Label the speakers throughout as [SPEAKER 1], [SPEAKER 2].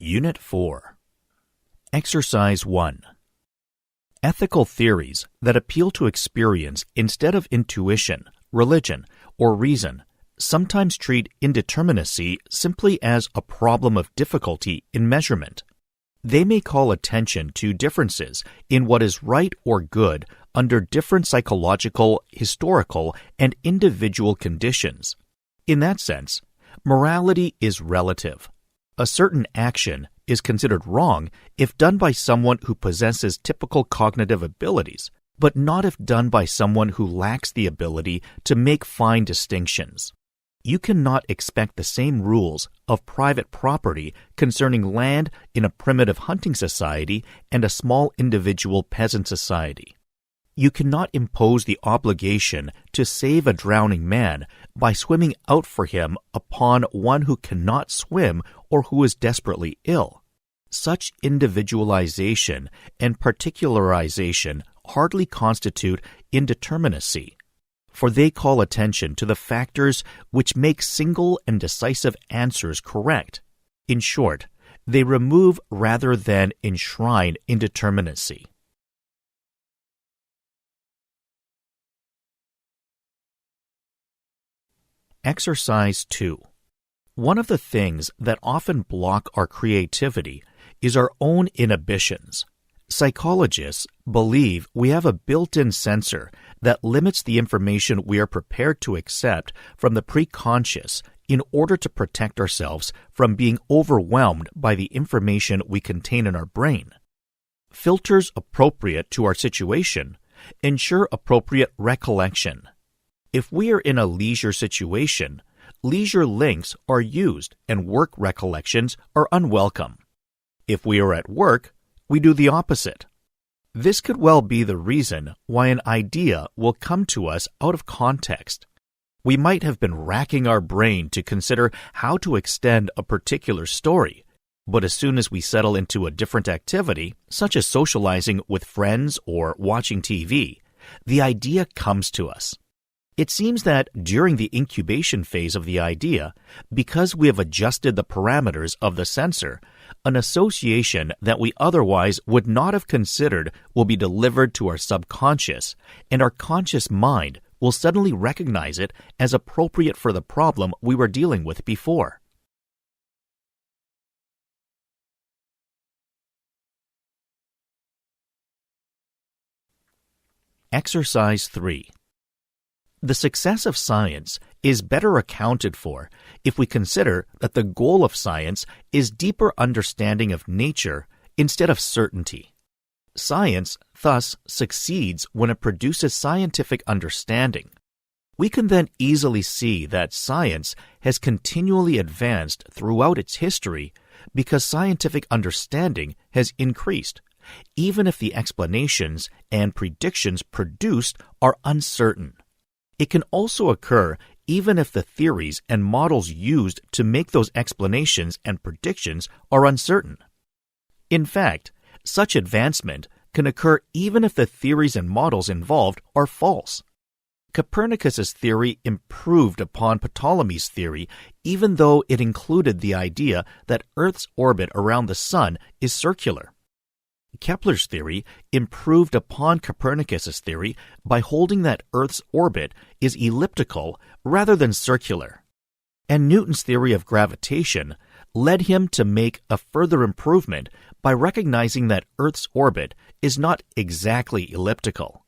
[SPEAKER 1] Unit 4. Exercise 1. Ethical theories that appeal to experience instead of intuition, religion, or reason sometimes treat indeterminacy simply as a problem of difficulty in measurement. They may call attention to differences in what is right or good under different psychological, historical, and individual conditions. In that sense, morality is relative. A certain action is considered wrong if done by someone who possesses typical cognitive abilities, but not if done by someone who lacks the ability to make fine distinctions. You cannot expect the same rules of private property concerning land in a primitive hunting society and a small individual peasant society. You cannot impose the obligation to save a drowning man by swimming out for him upon one who cannot swim or who is desperately ill. Such individualization and particularization hardly constitute indeterminacy, for they call attention to the factors which make single and decisive answers correct. In short, they remove rather than enshrine indeterminacy. Exercise 2. One of the things that often block our creativity is our own inhibitions. Psychologists believe we have a built-in censor that limits the information we are prepared to accept from the preconscious in order to protect ourselves from being overwhelmed by the information we contain in our brain. Filters appropriate to our situation ensure appropriate recollection. If we are in a leisure situation, leisure links are used and work recollections are unwelcome. If we are at work, we do the opposite. This could well be the reason why an idea will come to us out of context. We might have been racking our brain to consider how to extend a particular story, but as soon as we settle into a different activity, such as socializing with friends or watching TV, the idea comes to us. It seems that during the incubation phase of the idea, because we have adjusted the parameters of the censor, an association that we otherwise would not have considered will be delivered to our subconscious, and our conscious mind will suddenly recognize it as appropriate for the problem we were dealing with before. Exercise 3. The success of science is better accounted for if we consider that the goal of science is deeper understanding of nature instead of certainty. Science, thus, succeeds when it produces scientific understanding. We can then easily see that science has continually advanced throughout its history because scientific understanding has increased, even if the explanations and predictions produced are uncertain. It can also occur even if the theories and models used to make those explanations and predictions are uncertain. In fact, such advancement can occur even if the theories and models involved are false. Copernicus's theory improved upon Ptolemy's theory even though it included the idea that Earth's orbit around the Sun is circular. Kepler's theory improved upon Copernicus's theory by holding that Earth's orbit is elliptical rather than circular. And Newton's theory of gravitation led him to make a further improvement by recognizing that Earth's orbit is not exactly elliptical.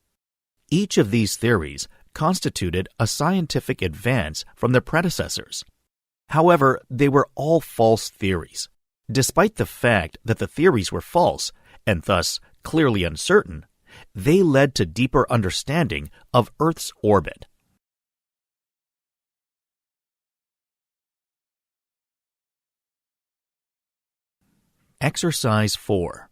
[SPEAKER 1] Each of these theories constituted a scientific advance from their predecessors. However, they were all false theories. Despite the fact that the theories were false, and thus clearly uncertain, they led to deeper understanding of Earth's orbit. Exercise 4.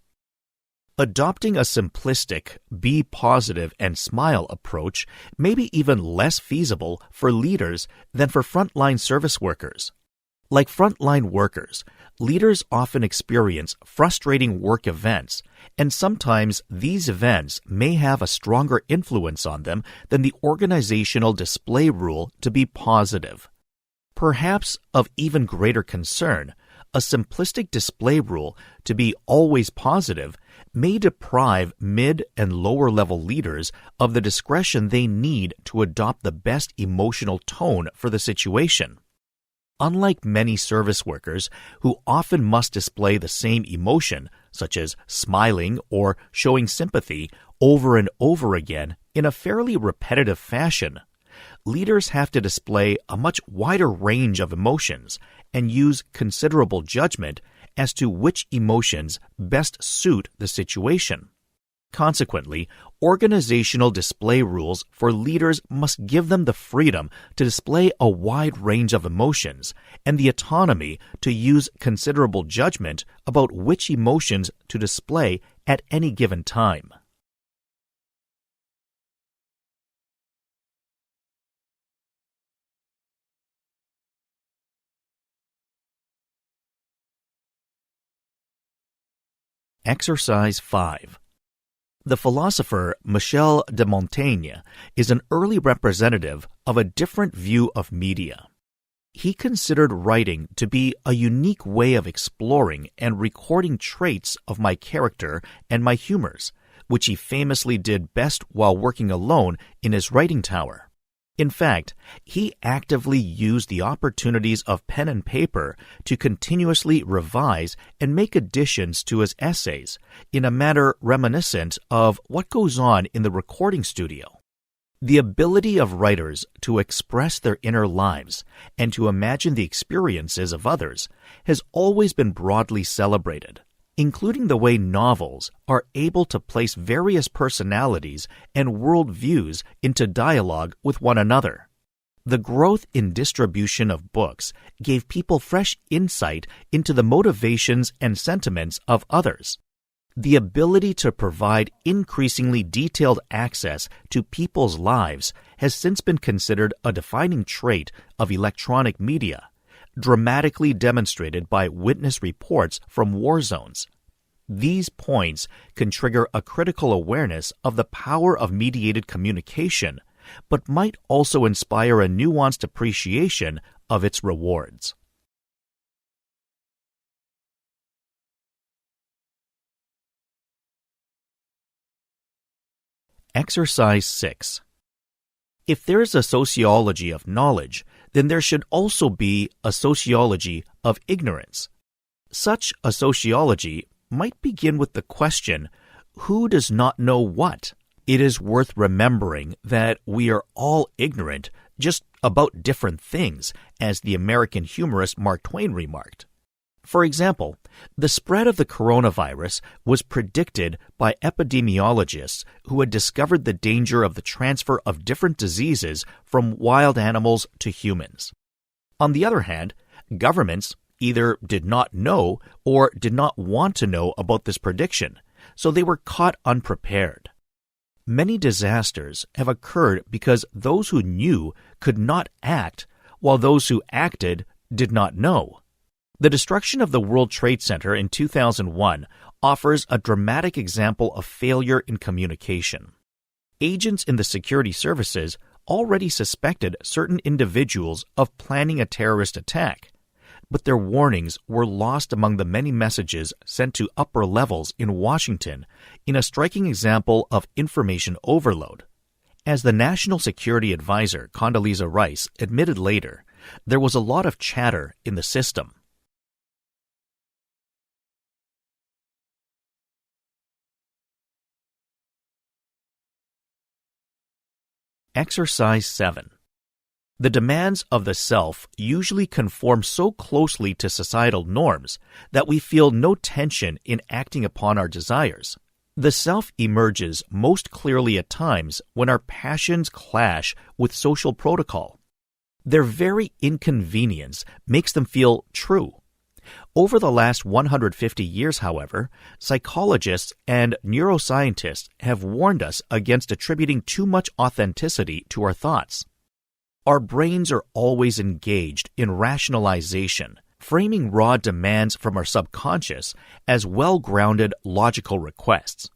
[SPEAKER 1] Adopting a simplistic, be positive and smile approach may be even less feasible for leaders than for frontline service workers. Like frontline workers, leaders often experience frustrating work events, and sometimes these events may have a stronger influence on them than the organizational display rule to be positive. Perhaps of even greater concern, a simplistic display rule to be always positive may deprive mid- and lower-level leaders of the discretion they need to adopt the best emotional tone for the situation. Unlike many service workers who often must display the same emotion, such as smiling or showing sympathy, over and over again in a fairly repetitive fashion, leaders have to display a much wider range of emotions and use considerable judgment as to which emotions best suit the situation. Consequently, organizational display rules for leaders must give them the freedom to display a wide range of emotions and the autonomy to use considerable judgment about which emotions to display at any given time. Exercise 5. The philosopher Michel de Montaigne is an early representative of a different view of media. He considered writing to be a unique way of exploring and recording traits of my character and my humors, which he famously did best while working alone in his writing tower. In fact, he actively used the opportunities of pen and paper to continuously revise and make additions to his essays in a manner reminiscent of what goes on in the recording studio. The ability of writers to express their inner lives and to imagine the experiences of others has always been broadly celebrated, including the way novels are able to place various personalities and worldviews into dialogue with one another. The growth in distribution of books gave people fresh insight into the motivations and sentiments of others. The ability to provide increasingly detailed access to people's lives has since been considered a defining trait of electronic media, dramatically demonstrated by witness reports from war zones. These points can trigger a critical awareness of the power of mediated communication, but might also inspire a nuanced appreciation of its rewards. Exercise 6. If there is a sociology of knowledge, then there should also be a sociology of ignorance. Such a sociology might begin with the question, who does not know what? It is worth remembering that we are all ignorant just about different things, as the American humorist Mark Twain remarked. For example, the spread of the coronavirus was predicted by epidemiologists who had discovered the danger of the transfer of different diseases from wild animals to humans. On the other hand, governments either did not know or did not want to know about this prediction, so they were caught unprepared. Many disasters have occurred because those who knew could not act, while those who acted did not know. The destruction of the World Trade Center in 2001 offers a dramatic example of failure in communication. Agents in the security services already suspected certain individuals of planning a terrorist attack, but their warnings were lost among the many messages sent to upper levels in Washington in a striking example of information overload. As the National Security Advisor Condoleezza Rice admitted later, there was a lot of chatter in the system. Exercise 7. The demands of the self usually conform so closely to societal norms that we feel no tension in acting upon our desires. The self emerges most clearly at times when our passions clash with social protocol. Their very inconvenience makes them feel true. Over the last 150 years, however, psychologists and neuroscientists have warned us against attributing too much authenticity to our thoughts. Our brains are always engaged in rationalization, framing raw demands from our subconscious as well-grounded logical requests.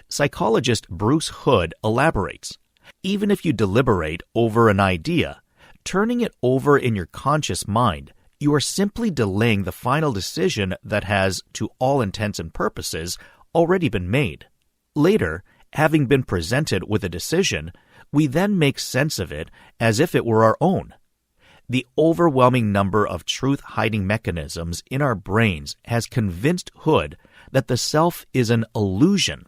[SPEAKER 1] Psychologist Bruce Hood elaborates, even if you deliberate over an idea, turning it over in your conscious mind you are simply delaying the final decision that has, to all intents and purposes, already been made. Later, having been presented with a decision, we then make sense of it as if it were our own. The overwhelming number of truth-hiding mechanisms in our brains has convinced Hood that the self is an illusion.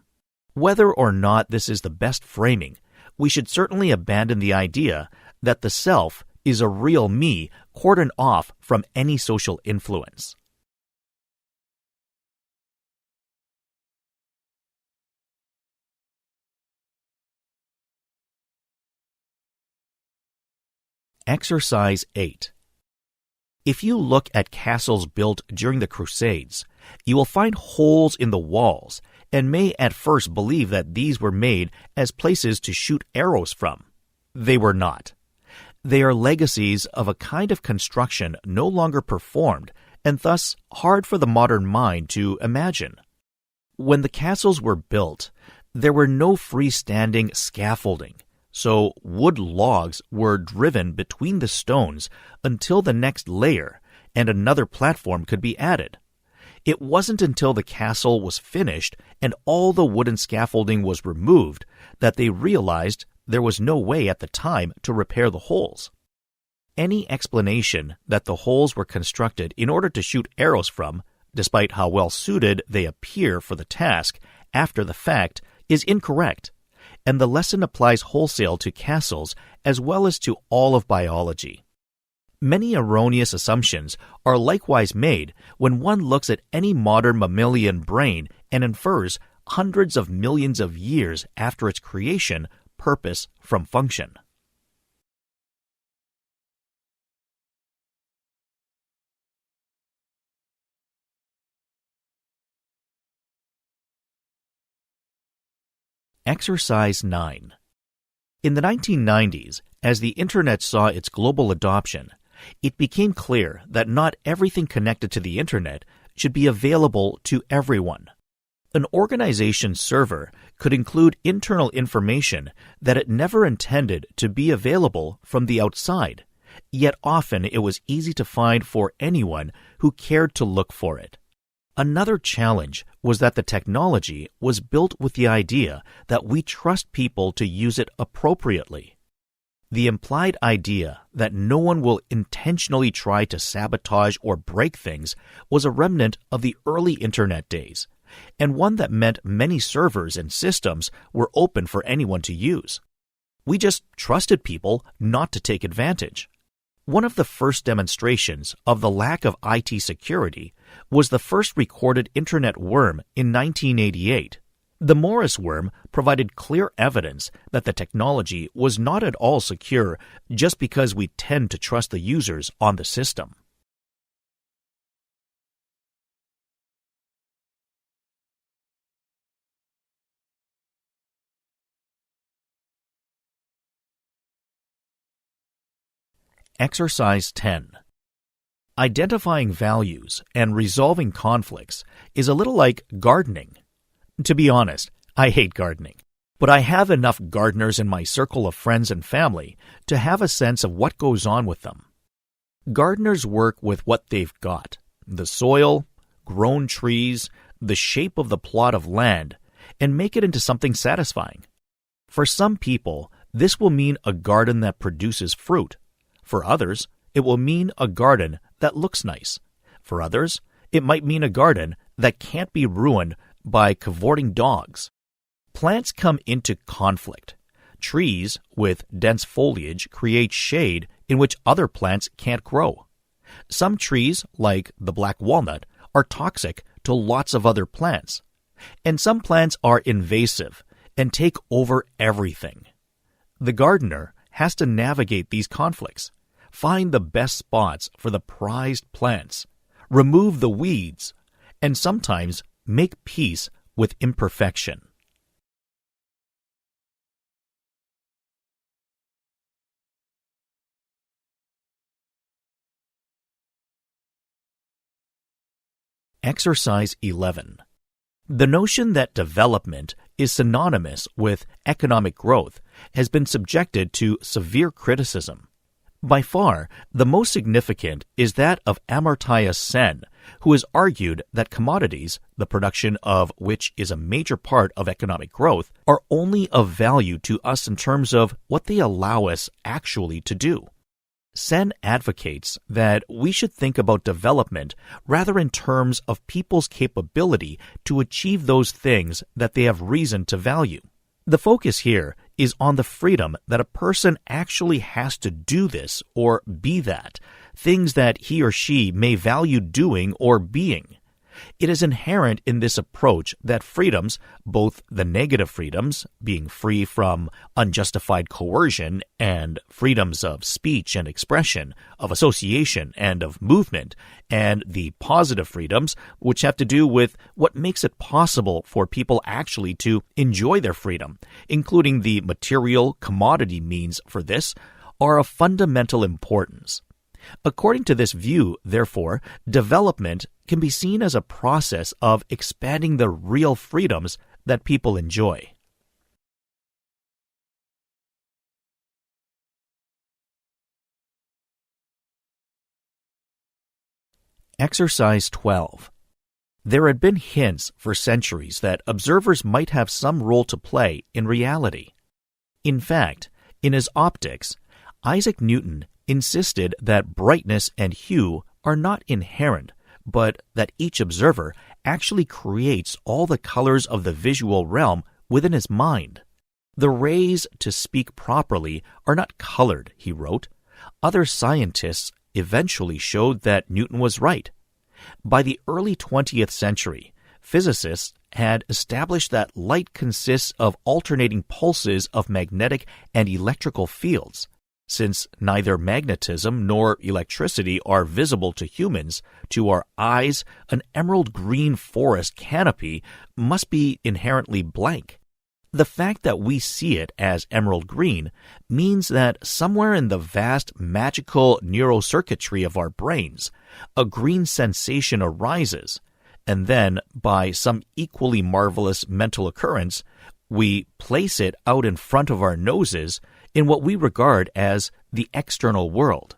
[SPEAKER 1] Whether or not this is the best framing, we should certainly abandon the idea that the self is a real me cordoned off from any social influence. Exercise 8. If you look at castles built during the Crusades, you will find holes in the walls and may at first believe that these were made as places to shoot arrows from. They were not. They are legacies of a kind of construction no longer performed and thus hard for the modern mind to imagine. When the castles were built, there were no freestanding scaffolding, so wood logs were driven between the stones until the next layer and another platform could be added. It wasn't until the castle was finished and all the wooden scaffolding was removed that they realized there was no way at the time to repair the holes. Any explanation that the holes were constructed in order to shoot arrows from, despite how well suited they appear for the task after the fact, is incorrect, and the lesson applies wholesale to castles as well as to all of biology. Many erroneous assumptions are likewise made when one looks at any modern mammalian brain and infers hundreds of millions of years after its creation purpose from function. Exercise 9. In the 1990s, as the Internet saw its global adoption, it became clear that not everything connected to the Internet should be available to everyone. An organization's server could include internal information that it never intended to be available from the outside, yet often it was easy to find for anyone who cared to look for it. Another challenge was that the technology was built with the idea that we trust people to use it appropriately. The implied idea that no one will intentionally try to sabotage or break things was a remnant of the early Internet days, and one that meant many servers and systems were open for anyone to use. We just trusted people not to take advantage. One of the first demonstrations of the lack of IT security was the first recorded Internet worm in 1988. The Morris worm provided clear evidence that the technology was not at all secure just because we tend to trust the users on the system. Exercise 10. Identifying values and resolving conflicts is a little like gardening. To be honest, I hate gardening, but I have enough gardeners in my circle of friends and family to have a sense of what goes on with them. Gardeners work with what they've got: the soil, grown trees, the shape of the plot of land, and make it into something satisfying. For some people, this will mean a garden that produces fruit. For others, it will mean a garden that looks nice. For others, it might mean a garden that can't be ruined by cavorting dogs. Plants come into conflict. Trees with dense foliage create shade in which other plants can't grow. Some trees, like the black walnut, are toxic to lots of other plants. And some plants are invasive and take over everything. The gardener has to navigate these conflicts, find the best spots for the prized plants, remove the weeds, and sometimes make peace with imperfection. Exercise 11. The notion that development is synonymous with economic growth has been subjected to severe criticism. By far, the most significant is that of Amartya Sen, who has argued that commodities, the production of which is a major part of economic growth, are only of value to us in terms of what they allow us actually to do. Sen advocates that we should think about development rather in terms of people's capability to achieve those things that they have reason to value. The focus here is on the freedom that a person actually has to do this or be that, things that he or she may value doing or being. It is inherent in this approach that freedoms, both the negative freedoms, being free from unjustified coercion, and freedoms of speech and expression, of association and of movement, and the positive freedoms, which have to do with what makes it possible for people actually to enjoy their freedom, including the material commodity means for this, are of fundamental importance. According to this view, therefore, development can be seen as a process of expanding the real freedoms that people enjoy. Exercise 12. There had been hints for centuries that observers might have some role to play in reality. In fact, in his Optics, Isaac Newton insisted that brightness and hue are not inherent, but that each observer actually creates all the colors of the visual realm within his mind. The rays, to speak properly, are not colored, he wrote. Other scientists eventually showed that Newton was right. By the early 20th century, physicists had established that light consists of alternating pulses of magnetic and electrical fields. Since neither magnetism nor electricity are visible to humans, to our eyes, an emerald green forest canopy must be inherently blank. The fact that we see it as emerald green means that somewhere in the vast magical neurocircuitry of our brains, a green sensation arises, and then, by some equally marvelous mental occurrence, we place it out in front of our noses in what we regard as the external world.